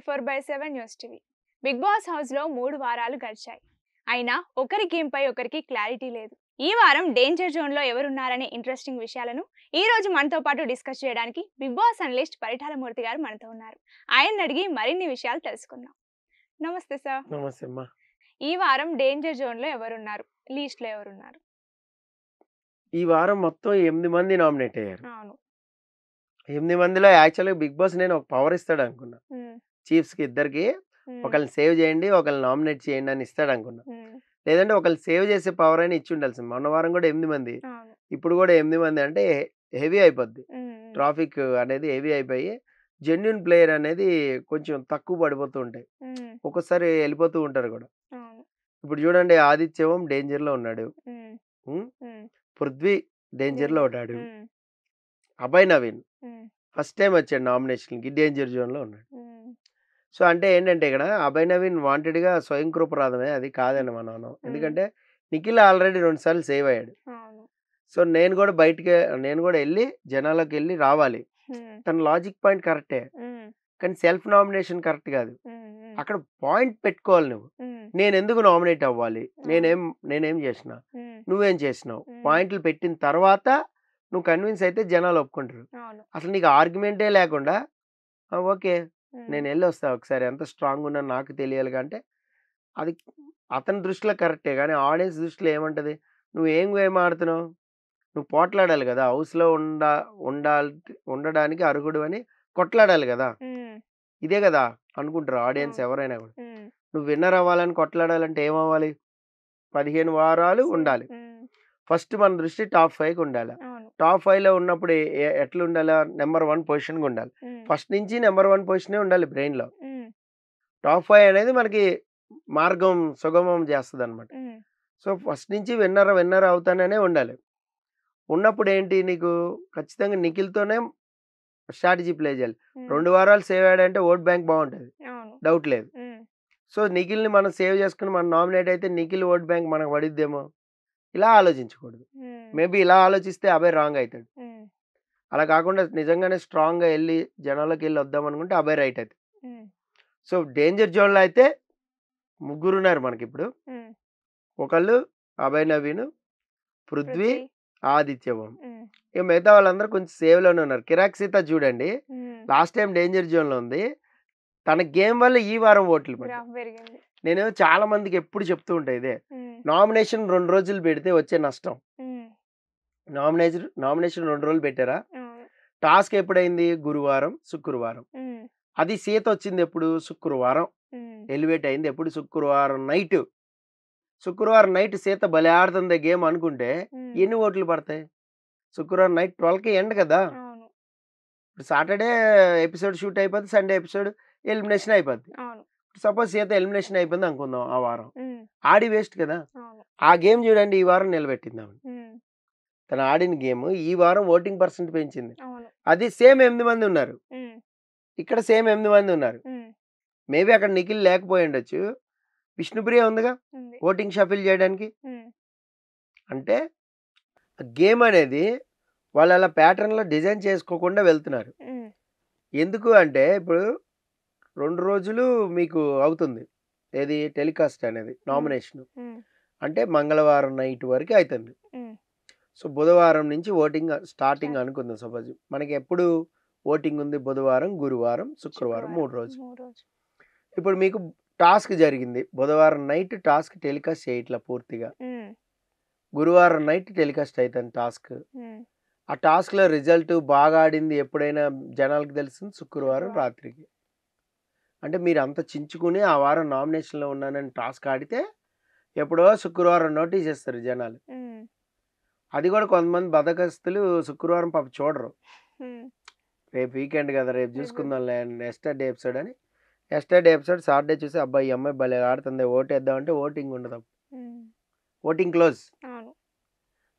24/7 news TV. Big boss హౌస్లో 3 వారాలు గడిచాయి. అయినా ఒకరి గేమ్పై ఒకరికి క్లారిటీ లేదు. ఈ వారం డేంజర్ జోన్లో ఎవరున్నారనే ఇంట్రెస్టింగ్ విషయాలను ఈ రోజు మనతో పాటు డిస్కస్ చేయడానికి బిగ్ బాస్ అనలిస్ట్ పరిటాలమూర్తి గారు మనతో ఉన్నారు. ఆయన్ని అడిగి మరిన్ని విషయాలు తెలుసుకుందాం. నమస్తే సార్. నమస్తే అమ్మా. ఈ వారం డేంజర్ జోన్లో ఎవరున్నారు? లీస్ట్లో ఎవరున్నారు? ఈ వారం మొత్తం 8 మంది నామినేట్ అయ్యారు. అవును. 8 మందిలో యాక్చువల్‌గా బిగ్ బాస్ నేను ఒక పవర్ ఇస్తాడనుకున్నా. చీఫ్స్‌కి ఇద్దరికి ఒకళ్ళని సేవ్ చేయండి, ఒకళ్ళని నామినేట్ చేయండి అని ఇస్తాడనుకున్నా. లేదంటే ఒకళ్ళని సేవ్ చేసే పవర్ అయినా ఇచ్చి ఉండాల్సింది. మొన్న వారం కూడా 8 మంది. ఇప్పుడు కూడా 8 మంది అంటే హెవీ అయిపోద్ది. ట్రాఫిక్ అనేది హెవీ అయిపోయి జెన్యూన్ ప్లేయర్ అనేది కొంచెం తక్కువ పడిపోతూ ఉంటాయి. ఒక్కోసారి వెళ్ళిపోతూ ఉంటారు కూడా. ఇప్పుడు చూడండి ఆదిత్యవం డేంజర్‌లో ఉన్నాడు. పృథ్వీ డేంజర్‌లో ఉన్నాడు. అభయ్ నవీన్ ఫస్ట్ టైం వచ్చాడు నామినేషన్‌కి, డేంజర్ జోన్‌లో ఉన్నాడు. సో, అంటే ఏంటంటే ఇక్కడ అభయ్ నవీన్ వాంటెడ్‌గా స్వయం కృపరాధమే, అది కాదని మనం అనం. ఎందుకంటే నిఖిల్ ఆల్రెడీ 2 సార్లు సేవ్ అయ్యాడు. సో, నేను కూడా ఎళ్లి జనాల్లోకెళ్ళి రావాలి. తన లాజిక్ పాయింట్ కరెక్టే. కానీ సెల్ఫ్ నామినేషన్ కరెక్ట్ కాదు. అక్కడ పాయింట్ పెట్టుకోవాలి నువ్వు. నేనెందుకు నామినేట్ అవ్వాలి? నేనేం చేసినా? నువ్వేం చేసినావు? పాయింట్లు పెట్టిన తర్వాత నువ్వు కన్విన్స్ అయితే జనాలు ఒప్పుకుంటారు. అసలు నీకు ఆర్గ్యుమెంటే లేకుండా ఓకే నేను వెళ్ళొస్తా ఒకసారి, ఎంత స్ట్రాంగ్ ఉన్నా నాకు తెలియాలిగా అంటే అది అతని దృష్టిలో కరెక్టే. కానీ ఆడియన్స్ దృష్టిలో ఏమంటది? నువ్వేం గేమ్ ఆడుతున్నావు? నువ్వు పోట్లాడాలి కదా! హౌస్‌లో ఉండడానికి అర్హుడు అని కొట్లాడాలి కదా! ఇదే కదా అనుకుంటారు ఆడియన్స్ ఎవరైనా కూడా. నువ్వు విన్నర్ అవ్వాలని కొట్లాడాలంటే ఏమవ్వాలి? 15 వారాలు ఉండాలి. ఫస్ట్ మన దృష్టి టాప్ 5కి ఉండాలి. టాప్ 5లో ఉన్నప్పుడు ఎట్లా ఉండాలి? నెంబర్ 1 పొజిషన్‌గా ఉండాలి. ఫస్ట్ నుంచి నెంబర్ 1 పొజిషనే ఉండాలి బ్రెయిన్‌లో. టాప్ 5 అనేది మనకి మార్గం సుగమం చేస్తదనమాట. సో, ఫస్ట్ నుంచి విన్నర్ అవుతాననే ఉండాలి. ఉన్నప్పుడు ఏంటి నీకు ఖచ్చితంగా నిఖిల్‌తోనే స్ట్రాటజీ ప్లే చేయాలి. 2 వారాలు సేవ్ అయ్యాడంటే ఓట్ బ్యాంక్ బాగుంటది. డౌట్ లేదు. సో, నిఖిల్‌ని మనం సేవ్ చేసుకొని మనం నామినేట్ అయితే నిఖిల్ ఓట్ బ్యాంక్ మనకు పడిద్దేమో. ఇలా ఆలోచించకూడదు. మేబీ ఇలా ఆలోచిస్తే అభయ్ రాంగ్ అవుతాడు. అలా కాకుండా నిజంగానే స్ట్రాంగ్‌గా ఎళ్లి జనాల్లోకెళ్ళి వద్దామనుకుంటే అభయ్ రైట్ అవుతాడు. సో, డేంజర్ జోన్‌లో అయితే ముగ్గురున్నారు మనకిప్పుడు. ఒకళ్ళు అభయ్ నవీన్, పృథ్వీ, ఆదిత్యవం. ఇక మిగతా వాళ్ళందరూ కొంచెం సేవ్‌లోనే ఉన్నారు. కిరాక్ సీత చూడండి లాస్ట్ టైం డేంజర్ జోన్‌లో ఉంది. తన గేమ్ వల్ల ఈ వారం ఓట్లు పడ్డాయి. నేను చాలా మందికి ఎప్పుడు చెప్తూ ఉంటా ఇదే. నామినేషన్ 2 రోజులు పెడితే వచ్చే నష్టం. నామినేషన్ 2 రోజులు పెట్టారా? టాస్క్ ఎప్పుడైంది? గురువారం, శుక్రవారం. అది సీత వచ్చింది ఎప్పుడు? శుక్రవారం. ఎలివేట్ అయింది ఎప్పుడు? శుక్రవారం నైట్. శుక్రవారం నైట్ సీత భలే ఆడుతుంది గేమ్ అనుకుంటే ఎన్ని ఓట్లు పడతాయి? శుక్రవారం నైట్ 12కి ఎండ్ కదా! ఇప్పుడు సాటర్డే ఎపిసోడ్ షూట్ అయిపోద్ది. సండే ఎపిసోడ్ ఎలిమినేషన్ అయిపోద్ది. సపోజ్ సీత ఎలిమినేషన్ అయిపోయింది అనుకుందాం ఆ వారం. ఆడి వేస్ట్ కదా! ఆ గేమ్ చూడండి ఈ వారం నిలబెట్టింది ఆమె. తను ఆడిన గేమ్ ఈ వారం ఓటింగ్ పర్సెంట్ పెంచింది. అది సేమ్ 8 మంది ఉన్నారు. ఇక్కడ సేమ్ 8 మంది ఉన్నారు. మేబీ అక్కడ నిఖిల్ లేకపోయి ఉండొచ్చు. విష్ణుప్రియ ఉందిగా ఓటింగ్ షఫిల్ చేయడానికి. అంటే గేమ్ అనేది వాళ్ళు అలా ప్యాటర్న్‌లో డిజైన్ చేసుకోకుండా వెళ్తున్నారు. ఎందుకు అంటే ఇప్పుడు 2 రోజులు మీకు అవుతుంది. ఏది టెలికాస్ట్ అనేది నామినేషన్. అంటే మంగళవారం నైట్ వరకు అయితుంది. సో, బుధవారం నుంచి ఓటింగ్ స్టార్టింగ్ అనుకుందాం సపోజ్. మనకి ఎప్పుడు ఓటింగ్ ఉంది? బుధవారం, గురువారం, శుక్రవారం 3 రోజులు. ఇప్పుడు మీకు టాస్క్ జరిగింది. బుధవారం నైట్ టాస్క్ టెలికాస్ట్ చేయట్లా పూర్తిగా. గురువారం నైట్ టెలికాస్ట్ అయితుంది టాస్క్. ఆ టాస్క్‌లో రిజల్ట్ బాగా ఆడింది ఎప్పుడైనా జనాలకు తెలిసింది శుక్రవారం రాత్రికి. అంటే మీరు అంత చించుకుని ఆ వారం నామినేషన్‌లో ఉన్నానని టాస్క్ ఆడితే ఎప్పుడో శుక్రవారం నోటీస్ చేస్తారు జనాలు. అది కూడా కొంతమంది బద్ధకస్తులు శుక్రవారం పాపం చూడరు. రేపు వీకెండ్ కదా, రేపు చూసుకుందాంలే ఎస్టర్డే ఎపిసోడ్ అని. ఎస్టర్డే ఎపిసోడ్ సాటర్డే చూసి అబ్బా ఈ అమ్మాయి భలే ఆడుతుంది ఓటేద్దామంటే ఓటింగ్ ఉండదు. Voting close.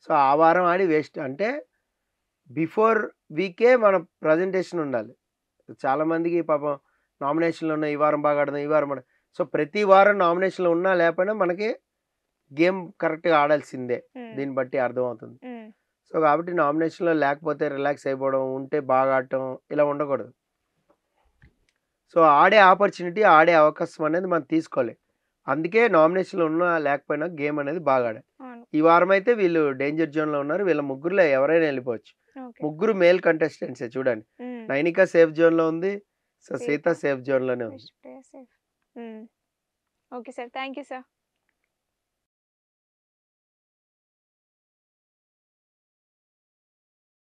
సో, ఆ వారం ఆడి వేస్ట్. అంటే బిఫోర్ వీకే మన ప్రజెంటేషన్ ఉండాలి. చాలామందికి పాపం నామినేషన్‌లో ఉన్న ఈ వారం బాగా ఆడదాం, ఈ వారం సో, ప్రతి వారం నామినేషన్‌లో ఉన్నా లేకపోయినా మనకి గేమ్ కరెక్ట్‌గా ఆడాల్సిందే. దీన్ని బట్టి అర్థమవుతుంది. సో, కాబట్టి నామినేషన్‌లో లేకపోతే రిలాక్స్ అయిపోవడం, ఉంటే బాగా ఆడటం ఇలా ఉండకూడదు. సో ఆడే ఆపర్చునిటీ, ఆడే అవకాశం అనేది మనం తీసుకోవాలి. అందుకే నామినేషన్‌లో ఉన్నా లేకపోయినా గేమ్ అనేది బాగా ఆడారు. అవును. ఈ వారం అయితే వీళ్ళు డేంజర్ జోన్‌లో ఉన్నారు. వీళ్ళ ముగ్గురులో ఎవరైనా ఎళ్ళిపోవచ్చు. ఓకే. ముగ్గురు మేల్ కంటెస్టెంట్సే చూడండి. హ్మ్. నైనిక సేఫ్ జోన్‌లో ఉంది. సో సీత సీత సేఫ్ జోన్‌లోనే ఉంది. Best player safe. Okay sir. Thank you sir.